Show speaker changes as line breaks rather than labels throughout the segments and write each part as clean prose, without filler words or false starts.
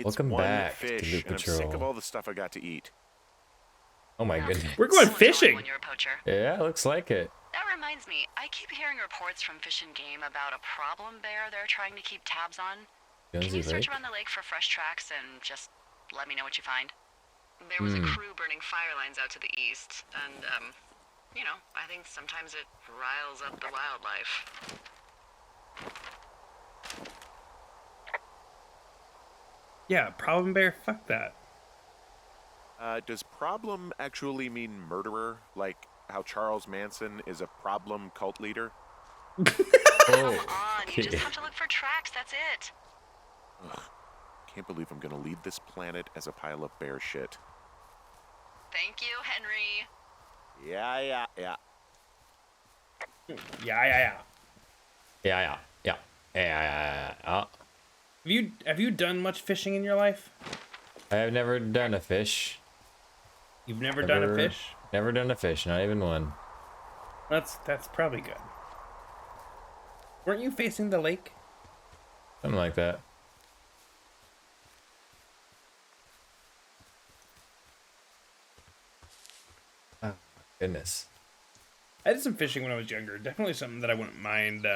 Welcome
one
back
fish,
to Loot
and I'm sick of
Patrol.
all the stuff I got to eat.
Oh my goodness.
We're going
So
fishing.
when you're a poacher.
Yeah, looks like it.
That reminds me, I keep hearing reports from Fish and Game about a problem bear they're trying to keep tabs on. Can you
Jonesy
search
Lake?
around the lake for fresh tracks and just let me know what you find? There was a crew burning fire lines out to the east, and, you know, I think sometimes it riles up the wildlife.
Yeah, problem bear. Fuck that.
Does problem actually mean murderer? Like how Charles Manson is a problem cult leader?
Come
Oh,
on, you just have to look for tracks, that's it.
Ugh, can't believe I'm gonna leave this planet as a pile of bear shit.
Thank you, Henry.
Yeah.
Yeah.
yeah.
Have you done much fishing in your life?
I have never done a fish.
You've never done a fish?
Never done a fish, not even one.
That's probably good. Weren't you facing the lake?
Something like that. Oh, goodness.
I did some fishing when I was younger. Definitely something that I wouldn't mind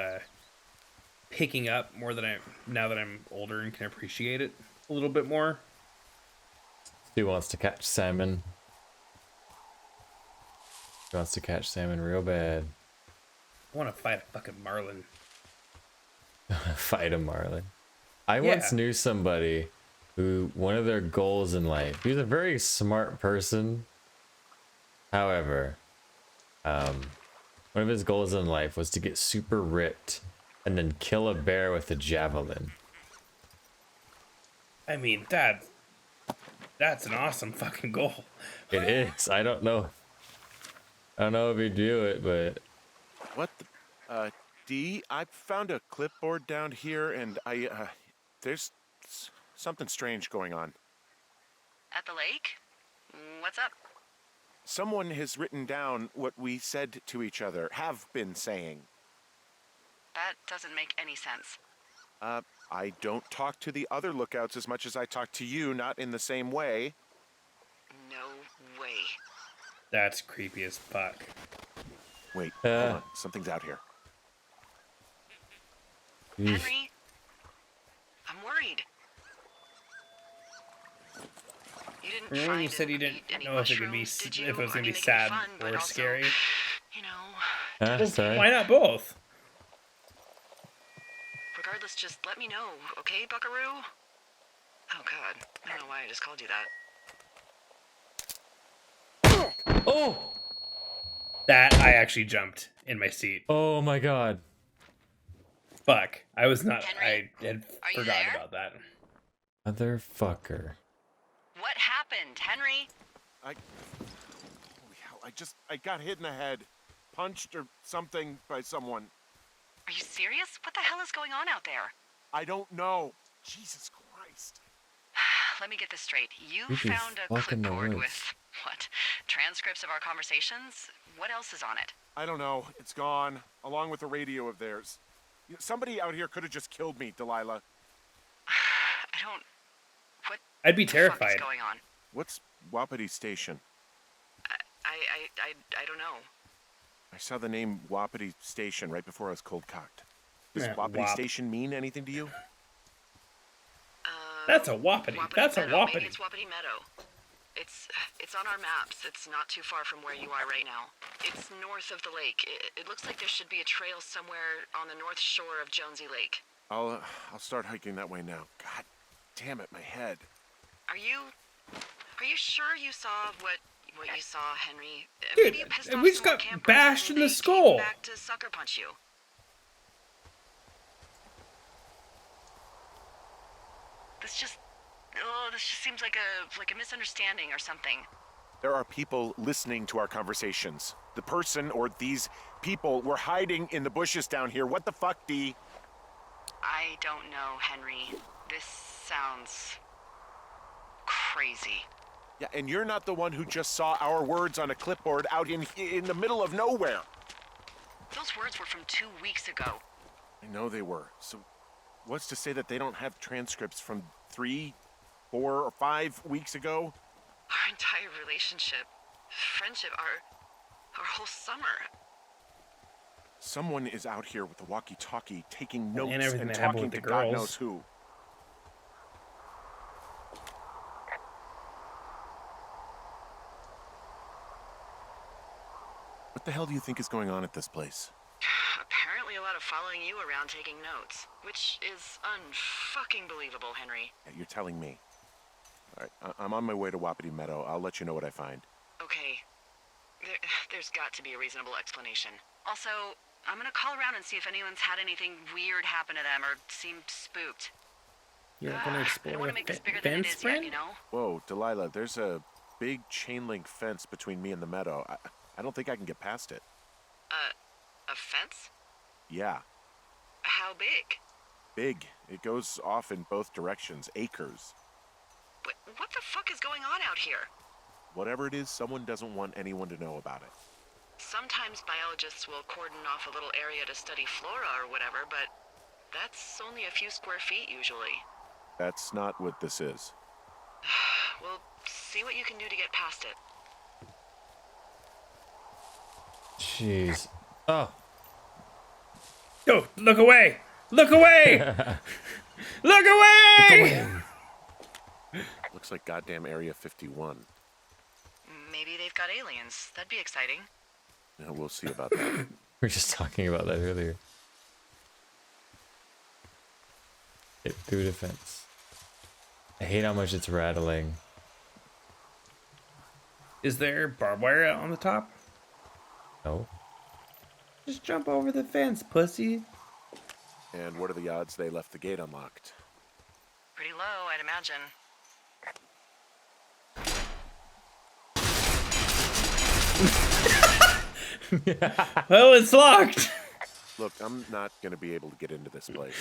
picking up more than now that I'm older and can appreciate it a little bit more.
Stu wants to catch salmon. He wants to catch salmon real bad.
I want to fight a fucking marlin.
Fight a marlin. I once knew somebody who one of their goals in life, he was a very smart person. However, one of his goals in life was to get super ripped and then kill a bear with a javelin.
I mean, that's an awesome fucking goal.
It is. I don't know if you do it, but
What the, D, I found a clipboard down here, and there's something strange going on.
At the lake? What's up?
Someone has written down what we said to each other, have been saying.
That doesn't make any sense.
I don't talk to the other lookouts as much as I talk to you, not in the same way.
No way.
That's creepy as fuck.
Wait, hold on. Something's out here.
Henry, I'm worried. You didn't
Remember when you
find
said you
and
didn't
eat any
know if it could be
mushrooms, did you?
if it was
I
gonna
mean,
be
they can
sad
fun, but
or
also,
scary?
You know,
Well,
sorry.
why not both?
regardless, just let me know, okay, buckaroo? Oh god, I don't know why I just called you that.
oh,
That I actually jumped in my seat.
oh my god.
Fuck. I was not.
Henry,
I had
are you
forgotten
there?
about that.
Motherfucker.
What happened, Henry?
Holy hell, I got hit in the head. Punched or something by someone.
Are you serious? What the hell is going on out there?
I don't know. Jesus Christ.
Let me get this straight. You
Creepy
found a
fuck in the
clipboard
woods.
with, what, transcripts of our conversations? What else is on it?
I don't know. It's gone, along with a radio of theirs. Somebody out here could have just killed me, Delilah.
I don't... What
I'd be
the fuck
terrified.
is going on?
What's Wapiti Station?
I don't know.
I saw the name Wapiti Station right before I was cold cocked. Does
Yeah,
Wapiti
Wap.
Station mean anything to you?
That's a wapiti. That's a
Meadow.
wapiti.
Maybe it's Wapiti Meadow. It's on our maps. It's not too far from where you are right now. It's north of the lake. It looks like there should be a trail somewhere on the north shore of Jonesy Lake.
I'll start hiking that way now. God damn it, my head.
Are you sure you saw what you saw, Henry?
Dude,
Maybe you pissed off
we just
some more
got
campers
bashed
and
in the
they
skull.
came back to sucker punch you. This just seems like a misunderstanding or something.
There are people listening to our conversations. The person or these people were hiding in the bushes down here. What the fuck, D?
I don't know, Henry. This sounds crazy.
Yeah, and you're not the one who just saw our words on a clipboard out in the middle of nowhere.
Those words were from 2 weeks ago.
I know they were. So what's to say that they don't have transcripts from 3 4 or 5 weeks ago?
Our entire relationship, friendship, our whole summer.
Someone is out here with the walkie-talkie taking
Well,
notes
and everything
and
that happened
talking
with
to
the
God
girls.
knows who. What the hell do you think is going on at this place?
Apparently a lot of following you around taking notes, which is unfucking believable, Henry.
Yeah, you're telling me. All right, I'm on my way to Wapiti Meadow. I'll let you know what I find.
Okay. There's got to be a reasonable explanation. Also, I'm gonna call around and see if anyone's had anything weird happen to them or seemed spooked.
You're gonna
I don't
explore
want
the
to make this bigger than it
fence,
is yet,
friend?
you know?
Whoa, Delilah, there's a big chain link fence between me and the meadow. I don't think I can get past it.
A fence?
Yeah,
How big?
big. It goes off in both directions, acres.
What the fuck is going on out here?
Whatever it is, someone doesn't want anyone to know about it.
Sometimes biologists will cordon off a little area to study flora or whatever, but that's only a few square feet usually.
That's not what this is.
We'll see what you can do to get past it.
Jeez. Oh.
Go! Look away! Look away! Look away!
Looks like goddamn Area 51.
Maybe they've got aliens. That'd be exciting.
Yeah, we'll see about that.
We were just talking about that earlier. Hit through the fence. I hate how much it's rattling.
Is there barbed wire out on the top?
No.
Just jump over the fence, pussy.
And what are the odds they left the gate unlocked?
Pretty low, I'd imagine.
Well, it's locked.
Look, I'm not gonna be able to get into this place.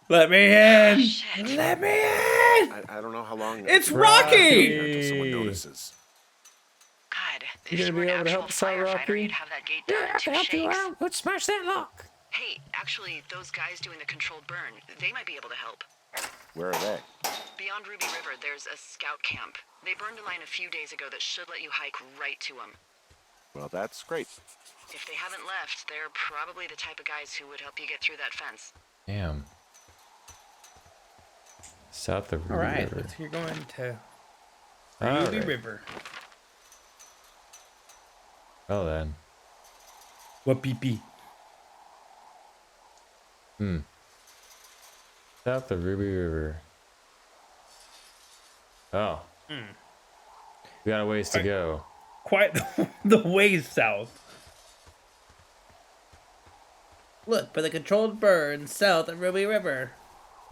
Let me in.
Shit.
Let me in.
I don't know how long.
It's
I can
Rocky!
be here until someone notices.
God,
You
if
gonna
you were
be
an
able to
actual
help us out,
firefighter,
Rocky?
you'd have that gate down in 2 shakes.
Let's smash that lock.
Hey, actually, those guys doing the controlled burn, they might be able to help.
Where are they?
Beyond Ruby River, there's a scout camp. They burned a line a few days ago that should let you hike right to them.
Well, that's great.
If they haven't left, they're probably the type of guys who would help you get through that fence.
Damn. South of
All
Ruby
right,
River.
you're going to
All
Ruby
right.
River.
Well then.
What pee?
South of Ruby River. Oh. We got a ways to go.
Quite the way south. Look for the controlled burn south of Ruby River.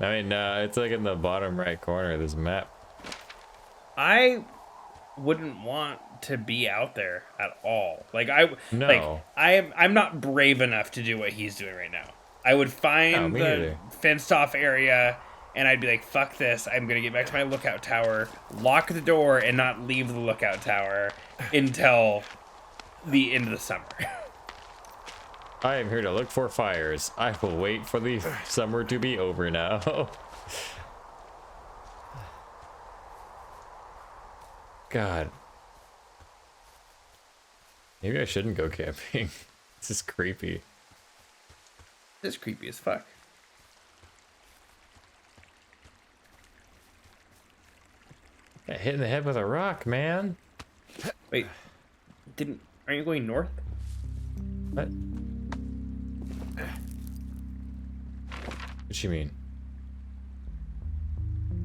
I mean, it's like in the bottom right corner of this map.
I wouldn't want to be out there at all.
No.
I'm not brave enough to do what he's doing right now. I would
No,
find
me
the
neither.
fenced off area and I'd be like, fuck this. I'm going to get back to my lookout tower, lock the door, and not leave the lookout tower until the end of the summer.
I am here to look for fires. I will wait for the summer to be over now. God. Maybe I shouldn't go camping. This is creepy.
This is creepy as fuck.
Got hit in the head with a rock, man.
Wait, aren't you going north?
What? What you mean?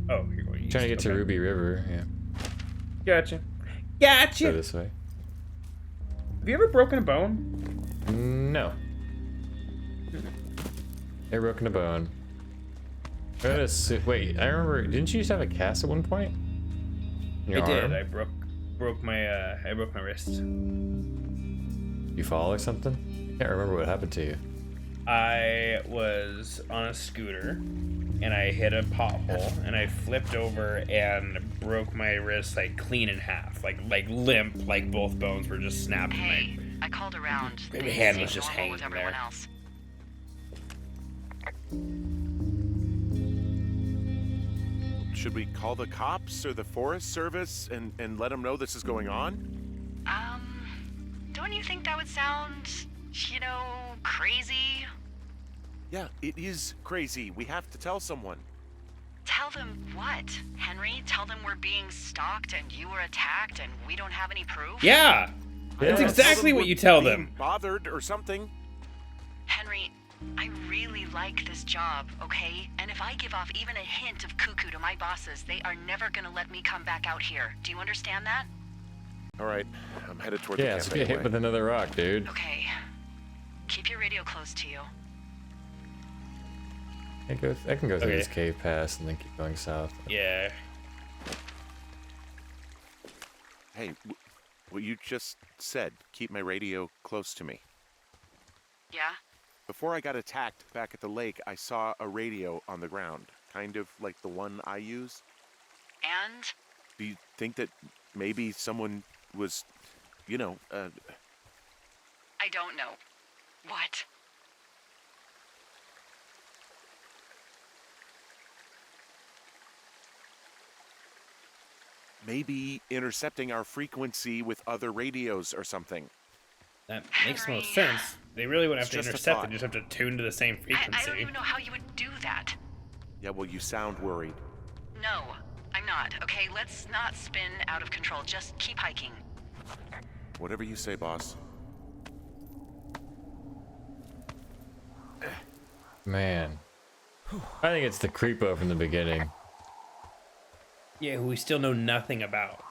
Oh, you're going east.
Trying to get to
Okay.
Ruby River, yeah.
Gotcha.
Go
Gotcha.
this way.
Have you ever broken a bone?
No. Never broken a bone. Wait, I remember, didn't you used to have a cast at one point? In your
I did.
arm?
I broke my wrist.
You fall or something? I can't remember what happened to you.
I was on a scooter and I hit a pothole and I flipped over and broke my wrist like clean in half, like limp, like both bones were just snapped.
Hey, I called around.
My
They
hand
seem
was just
normal
hanging
with everyone
there.
else.
should we call the cops or the Forest Service and let them know this is going on?
Don't you think that would sound, crazy?
Yeah, it is crazy. We have to tell someone.
Tell them what, Henry? Tell them we're being stalked and you were attacked and we don't have any proof?
Yeah. That's
Yeah.
exactly what you tell
Being
them.
bothered or something.
Henry, I really like this job, okay? And if I give off even a hint of cuckoo to my bosses, they are never gonna let me come back out here. Do you understand that?
All right, I'm headed toward the
Yeah,
camp
so get hit
anyway.
with another rock, dude.
Okay. Keep your radio close to you.
I can go through
Okay.
this cave pass and then keep going south.
Yeah.
Hey, what you just said, keep my radio close to me.
Yeah?
Before I got attacked back at the lake, I saw a radio on the ground, kind of like the one I use.
And?
Do you think that maybe someone was,
I don't know. What?
maybe intercepting our frequency with other radios or something?
That makes
Henry.
most sense. They really wouldn't have
It's
to
just a
intercept it,
thought.
just have to tune to the same
I
frequency.
don't even know how you would do that.
Yeah, well, you sound worried.
No, I'm not. Okay, let's not spin out of control. Just keep hiking.
Whatever you say, boss.
Man. I think it's the creepo from the beginning.
Yeah, who we still know nothing about.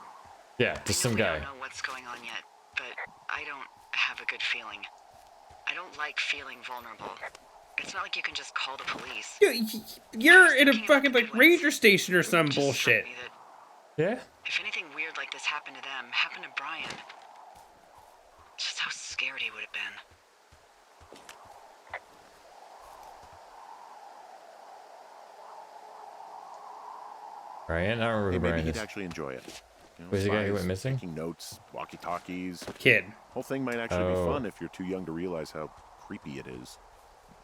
Yeah, just some
We
guy.
don't know what's going on yet, but I don't have a good feeling. I don't like feeling vulnerable. It's not like you can just call the police.
You're in a fucking like ranger station or some
It just struck
bullshit.
me that
Yeah?
if anything weird like this happened to them, happened to Brian, just how scared he would have been.
Brian? I don't remember
Hey,
who
maybe
Brian
he'd
is.
actually enjoy it. You know,
Was he the guy who
spies,
went missing?
Taking notes, walkie-talkies.
Kid.
Whole thing might actually
Oh.
be fun if you're too young to realize how creepy it is.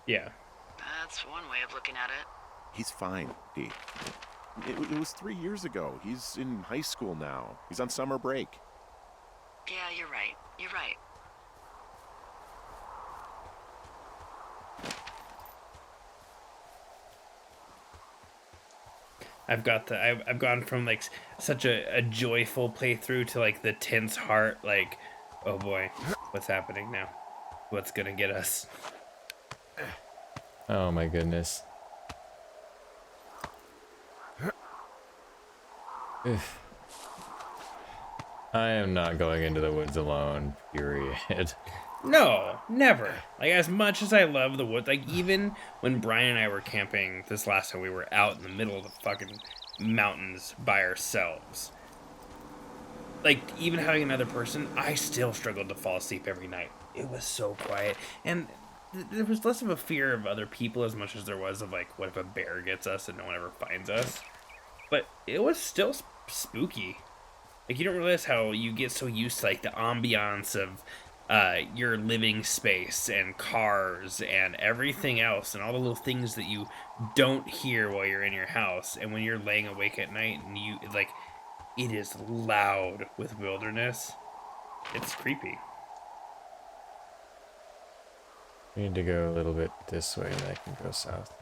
Yeah.
That's one way of looking at it.
He's fine, D. It was 3 years ago. He's in high school now. He's on summer break.
Yeah, you're right. You're right.
I've gone from like such a joyful playthrough to like the tense heart, like, oh boy, what's happening now? What's gonna get us?
Oh my goodness. Oof. I am not going into the woods alone, period.
No, never. Like, as much as I love the woods, like, even when Brian and I were camping this last time, we were out in the middle of the fucking mountains by ourselves. Like, even having another person, I still struggled to fall asleep every night. It was so quiet. And there was less of a fear of other people as much as there was of, like, what if a bear gets us and no one ever finds us? But it was still spooky. Like, you don't realize how you get so used to, like, the ambiance of your living space and cars and everything else and all the little things that you don't hear while you're in your house. And when you're laying awake at night and you, like, it is loud with wilderness. It's creepy.
We need to go a little bit this way and I can go south.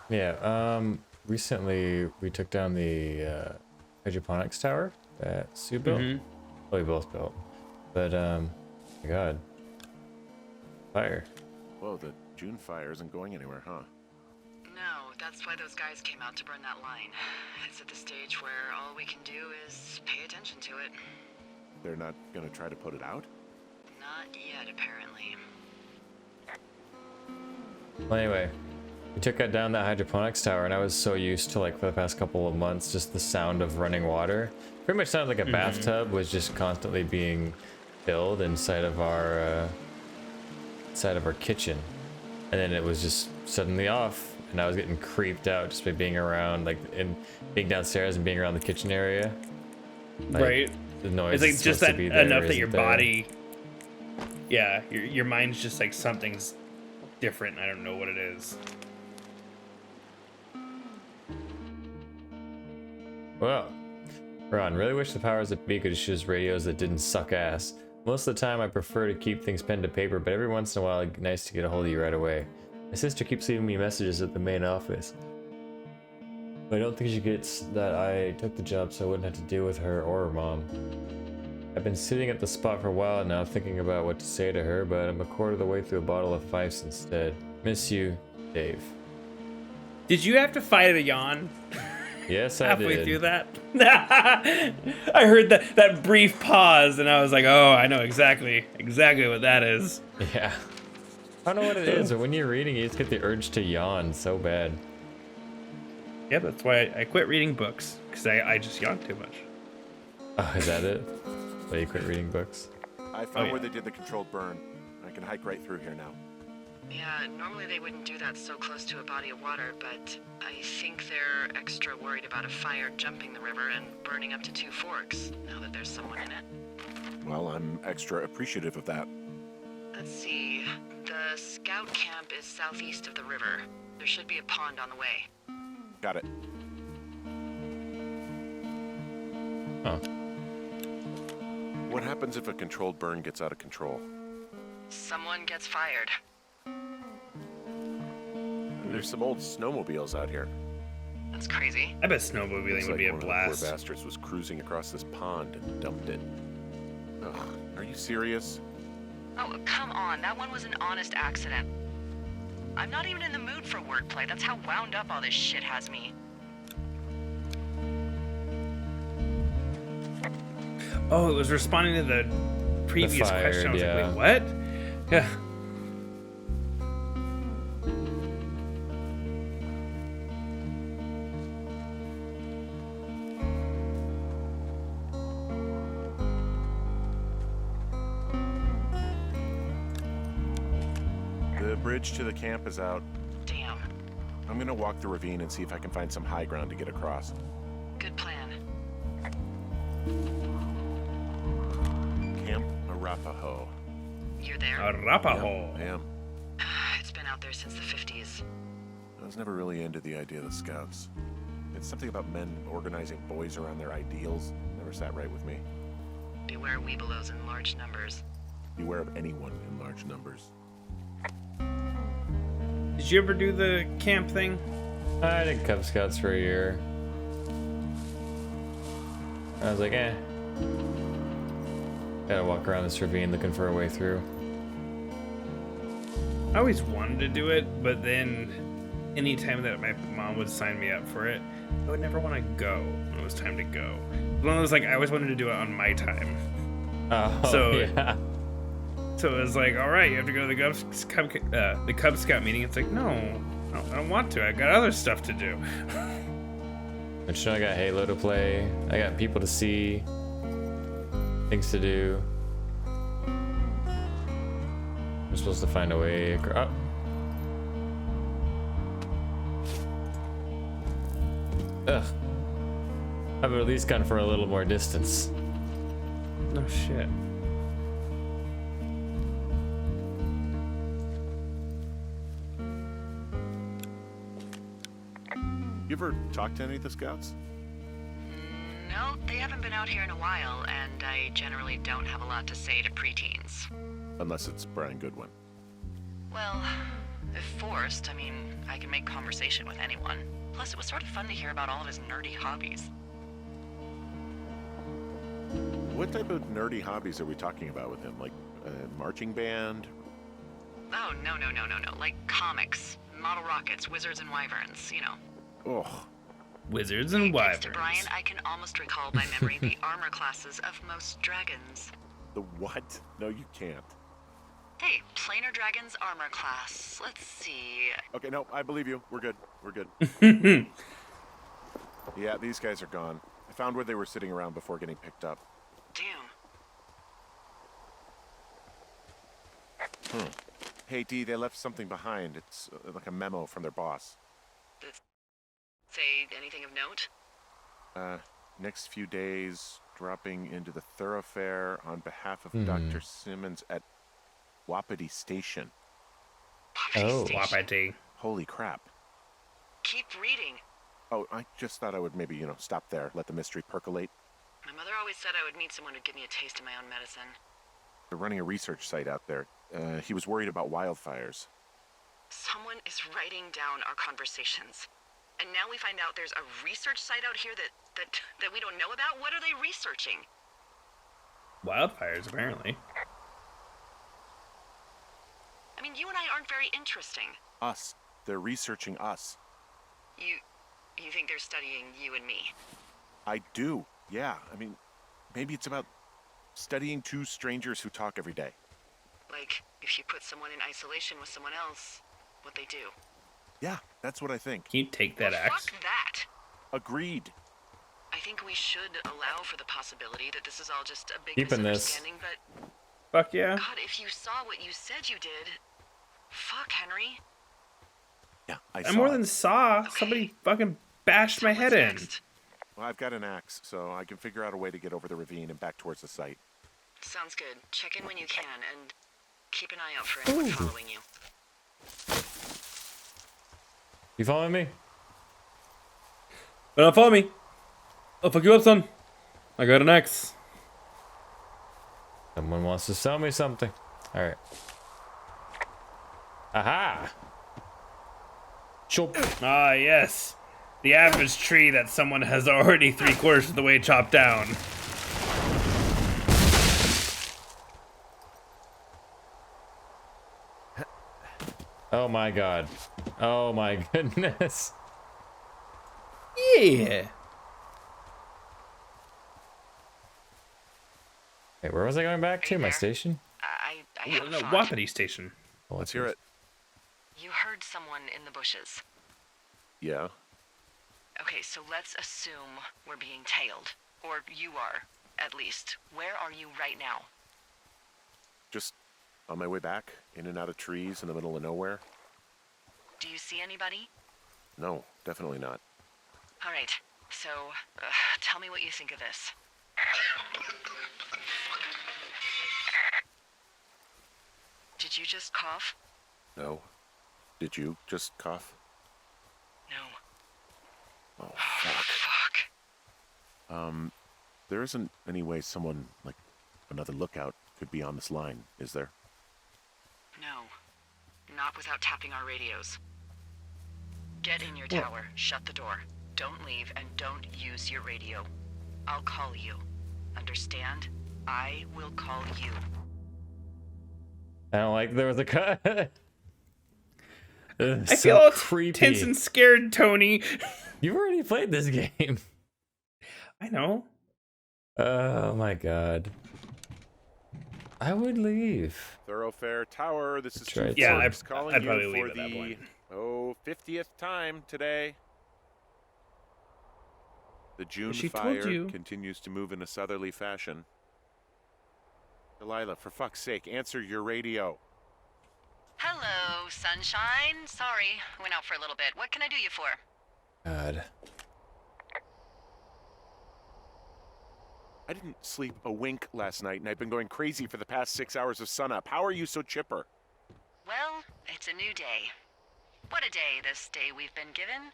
Yeah, recently we took down the hydroponics tower that Sue built. Well, we both built. But, my god. Fire.
Whoa, the June fire isn't going anywhere, huh?
No, that's why those guys came out to burn that line. It's at the stage where all we can do is pay attention to it.
They're not gonna try to put it out?
Not yet, apparently.
Well, anyway, we took down that hydroponics tower and I was so used to, like, for the past couple of months, just the sound of running water. Pretty much sounded like a bathtub was just constantly being filled inside of our kitchen. And then it was just suddenly off and I was getting creeped out just by being around, like, in being downstairs and being around the kitchen area. Like,
Right.
the noise
It's like
is
just
supposed
that
to be there,
enough that
isn't
your
there.
body, yeah, your mind's just like something's different. I don't know what it is.
Well, Ron, really wish the powers that be could just use radios that didn't suck ass. Most of the time I prefer to keep things pen to paper, but every once in a while it's nice to get a hold of you right away. My sister keeps leaving me messages at the main office. But I don't think she gets that I took the job so I wouldn't have to deal with her or her mom. I've been sitting at the spot for a while now thinking about what to say to her, but I'm a quarter of the way through a bottle of Fifes instead. Miss you, Dave.
Did you have to fight a yawn
Yes, I
halfway
did.
through that? I heard that brief pause, and I was like, oh, I know exactly what that is.
Yeah. I don't know what it is, but when you're reading, you just get the urge to yawn so bad.
Yeah, that's why I quit reading books, because I just yawn too much.
Oh, is that it? Why you quit reading books?
I found where they did the controlled burn. I can hike right through here now.
Yeah, normally they wouldn't do that so close to a body of water, but I think they're extra worried about a fire jumping the river and burning up to 2 forks, now that there's someone in it.
Well, I'm extra appreciative of that.
Let's see. The scout camp is southeast of the river. There should be a pond on the way.
Got it.
Oh.
What happens if a controlled burn gets out of control?
Someone gets fired.
There's some old snowmobiles out here.
That's crazy.
I bet snowmobiling
Looks
would
like
be a
one of the
blast.
poor bastards was cruising across this pond and dumped it. Ugh, are you serious?
Oh, come on. That one was an honest accident. I'm not even in the mood for wordplay. That's how wound up all this shit has me.
Oh, it was responding to the previous
fired,
question. I was
yeah.
like, wait, what? Yeah.
The bridge to the camp is out.
Damn.
I'm gonna walk the ravine and see if I can find some high ground to get across.
Good plan.
Camp Arapaho.
You're there?
Arapaho.
I am.
It's been out there since the 50s.
I was never really into the idea of the scouts. It's something about men organizing boys around their ideals. Never sat right with me.
Beware weebelows in large numbers.
Beware of anyone in large numbers.
Did you ever do the camp thing?
I did Cub Scouts for a year. I was like, gotta walk around this ravine looking for a way through.
I always wanted to do it, but then anytime that my mom would sign me up for it, I would never want to go when it was time to go. One of those, like, I always wanted to do it on my time.
Oh,
So-
yeah.
So it was like, all right, you have to go to the Cub Scout meeting. It's like, no, I don't want to. I got other stuff to do.
But you know, I got Halo to play. I got people to see. Things to do. I'm supposed to find a way across. Oh. Ugh. I've at least gone for a little more distance.
No shit.
You ever talked to any of the scouts?
No, they haven't been out here in a while, and I generally don't have a lot to say to preteens.
Unless it's Brian Goodwin.
Well, if forced, I mean, I can make conversation with anyone. Plus, it was sort of fun to hear about all of his nerdy hobbies.
What type of nerdy hobbies are we talking about with him? Like a marching band?
Oh, no. Like comics, model rockets, wizards and wyverns, you know.
Oh,
Wizards and
Thanks to
wyverns.
Brian, I can almost recall by memory the armor classes of most dragons.
the what? No, you can't.
Hey, planar dragon's armor class. Let's see.
Okay, no, I believe you. We're good. We're good. Yeah, these guys are gone. I found where they were sitting around before getting picked up.
Damn.
Hey, Dee, they left something behind. It's like a memo from their boss.
Say anything of note?
Next few days, dropping into the thoroughfare on behalf of Dr. Simmons at Wapiti Station.
Oh.
Station.
Wapiti.
Holy crap.
Keep reading.
Oh, I just thought I would maybe, stop there, let the mystery percolate.
My mother always said I would meet someone who'd give me a taste of my own medicine.
They're running a research site out there. He was worried about wildfires.
Someone is writing down our conversations. And now we find out there's a research site out here that we don't know about? What are they researching?
Wildfires, apparently.
I mean, you and I aren't very interesting.
Us. They're researching us.
You think they're studying you and me?
I do, yeah. I mean, maybe it's about studying two strangers who talk every day.
Like, if you put someone in isolation with someone else, what they do.
Yeah, that's what I think.
Can you take that
Well,
axe?
fuck that.
Agreed.
I think we should allow for the possibility that this is all just a big
Keeping this.
misunderstanding, but
Fuck yeah.
God, if you saw what you said you did, fuck, Henry.
Yeah, I
I
saw
more
it.
than saw. Somebody fucking bashed my
So
head
what's
in.
next?
Well, I've got an axe, so I can figure out a way to get over the ravine and back towards the site.
Sounds good. Check in when you can, and keep an eye out for anyone following you.
You following me?
Don't follow me. I'll fuck you up, son. I got an axe.
Someone wants to sell me something. All right. Aha! Chop.
Ah, yes. The average tree that someone has already 3/4 of the way chopped down.
Oh my god. Oh my goodness.
Yeah.
Wait, where was I going back to? My
there?
station?
I have a
The
thought.
Wapiti station.
Oh,
Let's hear it.
You heard someone in the bushes.
Yeah.
Okay, so let's assume we're being tailed. Or you are, at least. Where are you right now?
Just on my way back, in and out of trees in the middle of nowhere.
Do you see anybody?
No, definitely not.
All right, so tell me what you think of this. Did you just cough?
No. Did you just cough?
No.
Oh,
Oh,
fuck.
fuck.
There isn't any way someone, like another lookout, could be on this line, is there?
No. Not without tapping our radios. Get in your tower, shut the door. Don't leave, and don't use your radio. I'll call you. Understand? I will call you.
I don't like there was a cut.
I feel all tense and scared, Tony.
You've already played this game.
I know.
Oh my god. I would leave.
Thoroughfare Tower, this is
Try
Chief
to-
Yeah,
Forbes calling
I'd
you
probably
for
leave at that
the
point.
50th time today. The June
She told
fire
you.
continues to move in a southerly fashion. Delilah, for fuck's sake, answer your radio.
Hello, sunshine. Sorry, went out for a little bit. What can I do you for?
God.
I didn't sleep a wink last night, and I've been going crazy for the past 6 hours of sunup. How are you so chipper?
Well, it's a new day. What a day, this day we've been given.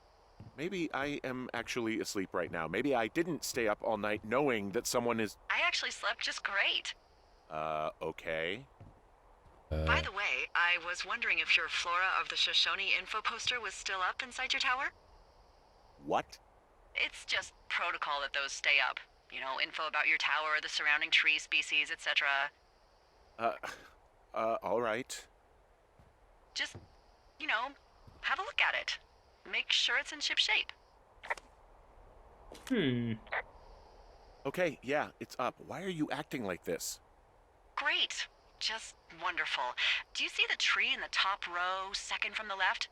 Maybe I am actually asleep right now. Maybe I didn't stay up all night knowing that someone is...
I actually slept just great.
Okay.
By the way, I was wondering if your Flora of the Shoshone info poster was still up inside your tower?
What?
It's just protocol that those stay up. You know, info about your tower, the surrounding tree species, etc.
All right.
Just, you know, have a look at it. Make sure it's in ship shape.
Okay, yeah, it's up. Why are you acting like this?
Great. Just wonderful. Do you see the tree in the top row, second from the left?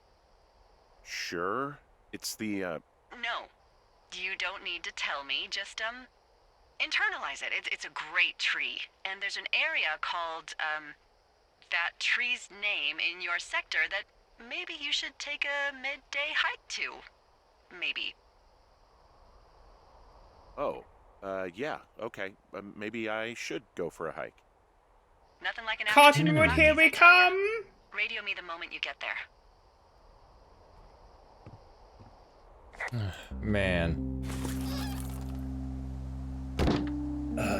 Sure. It's the,
No. You don't need to tell me. Just, internalize it. It's a great tree. And there's an area called, that tree's name in your sector that maybe you should take a midday hike to. Maybe.
Oh, yeah, okay. Maybe I should go for a hike.
Nothing like an afternoon in the
Cottonwood, here
Rockies,
we
I tell ya.
come.
Radio me the moment you get there.
Man.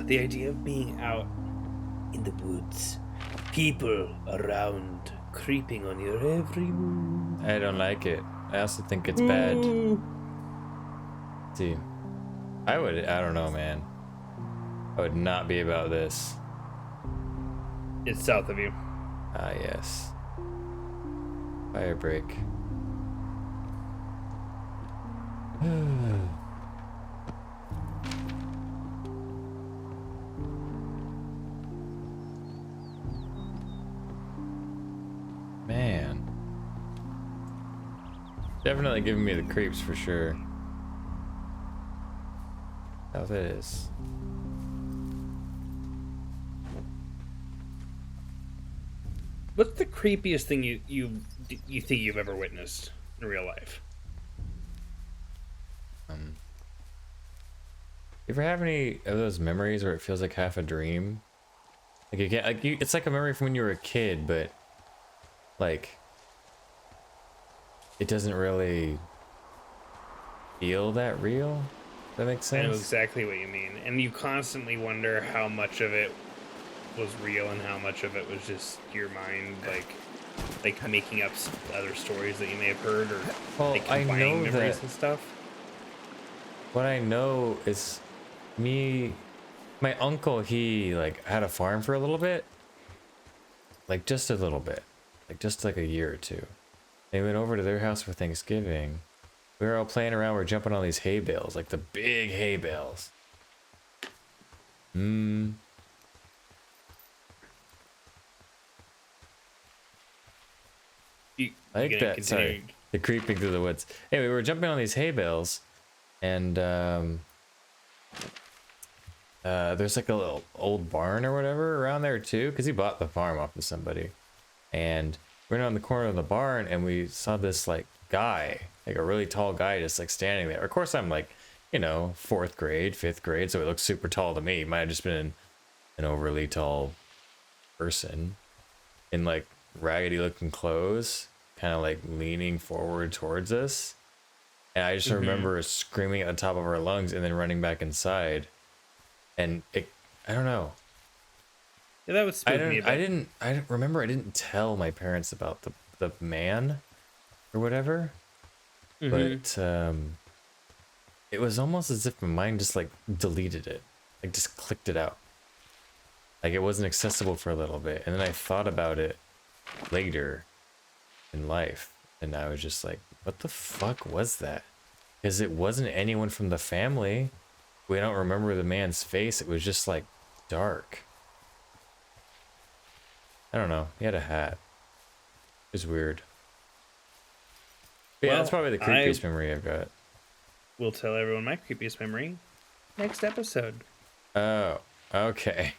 The idea of being out in the woods, people around, creeping on your every move.
I don't like it. I also think it's bad. See, I don't know, man. I would not be about this.
It's south of you.
Ah, yes. Fire break. Man. Definitely giving me the creeps for sure. How it is.
What's the creepiest thing you think you've ever witnessed in real life?
You ever have any of those memories where it feels like half a dream? Like you get it's like a memory from when you were a kid, but like it doesn't really feel that real. Does that make sense?
I know exactly what you mean, and you constantly wonder how much of it was real and how much of it was just your mind, like making up other stories that you may have heard, or
Well,
like
I
combining
know
memories
that
and stuff.
what I know is my uncle, he like had a farm for a little bit, like just a little bit, like just like a year or two. They went over to their house for Thanksgiving. We were all playing around. We're jumping on these hay bales, like the big hay bales. I like that. Sorry, the creeping through the woods. Anyway, we were jumping on these hay bales, and there's like a little old barn or whatever around there too, because he bought the farm off of somebody. And we went on the corner of the barn, and we saw this like guy, like a really tall guy, just like standing there. Of course, I'm like, you know, 4th grade, 5th grade, so it looks super tall to me. Might have just been an overly tall person in like raggedy looking clothes, kind of like leaning forward towards us. And I just remember screaming at the top of our lungs and then running back inside. And I don't know.
Yeah, that would spook me a bit.
I don't remember. I didn't tell my parents about the man or whatever. But it was almost as if my mind just like deleted it, like just clicked it out. Like it wasn't accessible for a little bit, and then I thought about it later in life, and I was just like, what the fuck was that? Because it wasn't anyone from the family. We don't remember the man's face. It was just like dark. I don't know. He had a hat. It was weird. But yeah, that's probably the creepiest memory I've got.
We'll tell everyone my creepiest memory next episode.
Oh, okay.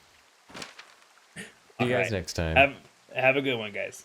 See you guys next time.
Have a good one, guys.